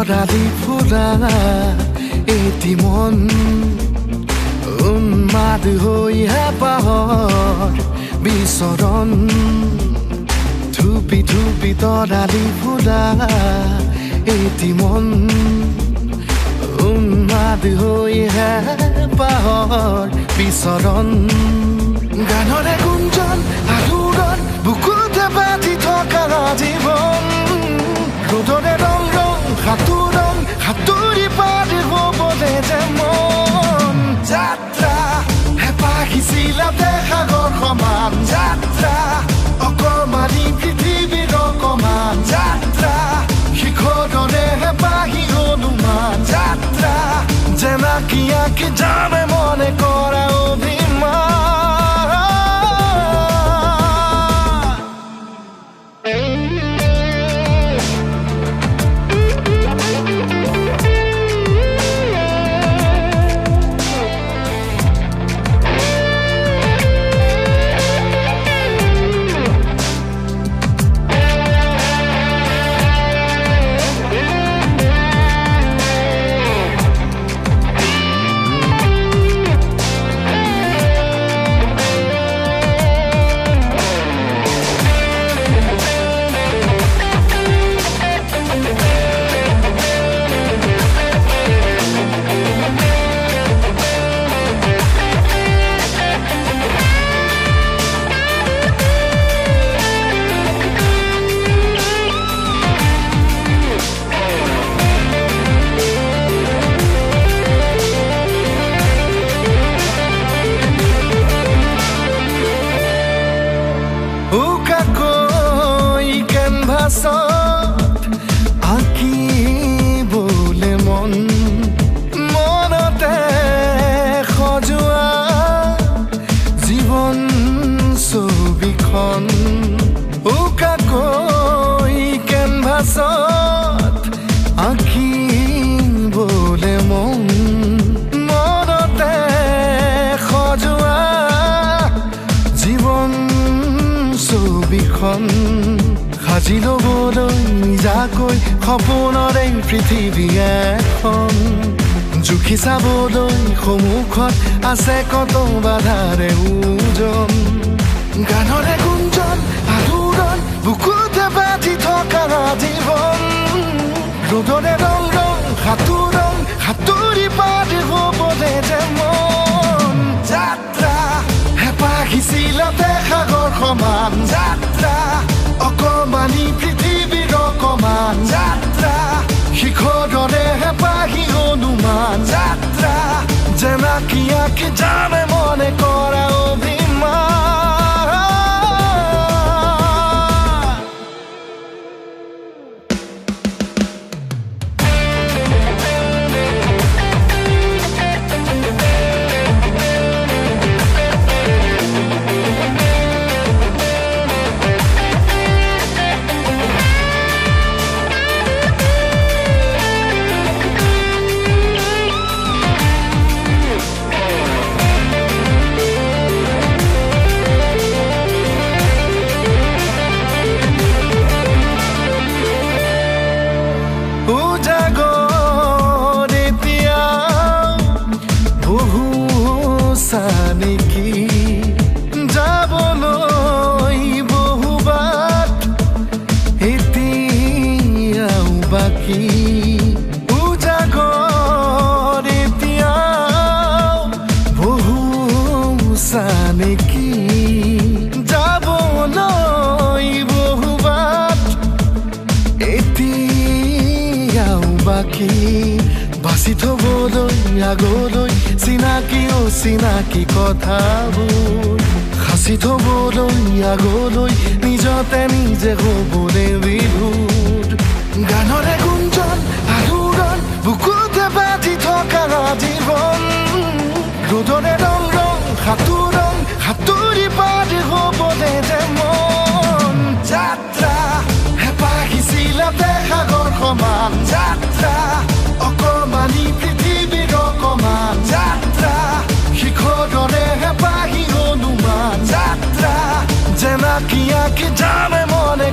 তৰালি ফুৰা এটি মন উন্মাদ হৈ হেঁপাহৰ বিচৰণ ধুপি ধুপি তৰালি ফুৰা এটি মন উন্মাদ হৈ হেঁপাহৰ বিচৰণ গানৰে গুঞ্জন আলোড়ন বুকুতে বাজি থকা জীৱন ৰ'দৰে ৰং ৰং সাঁতোৰং সাঁতুৰি পাৰ হ'বলে যে মন যাত্ৰা হেঁপাহিছিলাতে সাগৰ সমান যাত্ৰা অকমানি পৃথিৱীৰ অকমান যাত্ৰা শিখৰৰে হেঁপাহি অনুমান যাত্ৰা জেনাকি আঁকি যামে মনে কৰা অভিমান আঁকিবলে মন মনতে সজোৱা জীৱন ছবিখন উকাকৈ কেনভাছত আঁকিবলে মন মনতে সজোৱা জীৱন ছবিখন সাজি ল'বলৈ নিজাকৈ সপোনৰে পৃথিৱী এখন জুখি চাবলৈ সন্মুখত আছে কত বাধাৰে ওজন গানৰে গুঞ্জন আলোড়ন বুকুতে বাজি থকা জীৱন ৰ'দৰে ৰং ৰং সাঁতোৰং সাঁতুৰি পাৰ হ'বলে যে মন যাত্ৰা হেঁপাহিছিলাতে সাগৰ সমান যাত্ৰা অকমানি পৃথিৱীৰ অকমান যাত্ৰা শিখৰৰে হেঁপাহি অনুমান যাত্ৰা জেনাকি আঁকি যামে মনে কৰা অভিমান নেকি যাবলৈ বহুবাট এতিয়াও বাকী উজাগৰ এতিয়াও বহু নেকি যাবলৈ বহুবাট এতিয়াও বাকী বাচি থবলৈ আগলৈ চিনাকি অচিনাকি কথাবোৰ সাঁচি থবলৈ আগলৈ নিজতে নিজে হ'বলে বিভোৰ গানৰে গুঞ্জন আলোড়ন বুকুতে বাজি থকা জীৱন ৰ'দৰে ৰং ৰং সাঁতোৰং সাঁতুৰি পাৰ হ'বলে যে মন যাত্ৰা হেঁপাহিছিলাতে সাগৰ সমান যাত্ৰা অকমানি পৃথিৱীৰ অকমান যাত্ৰা শিখৰৰে হেঁপাহি অনুমান যাত্ৰা জেনাকি আঁকি যামে মনে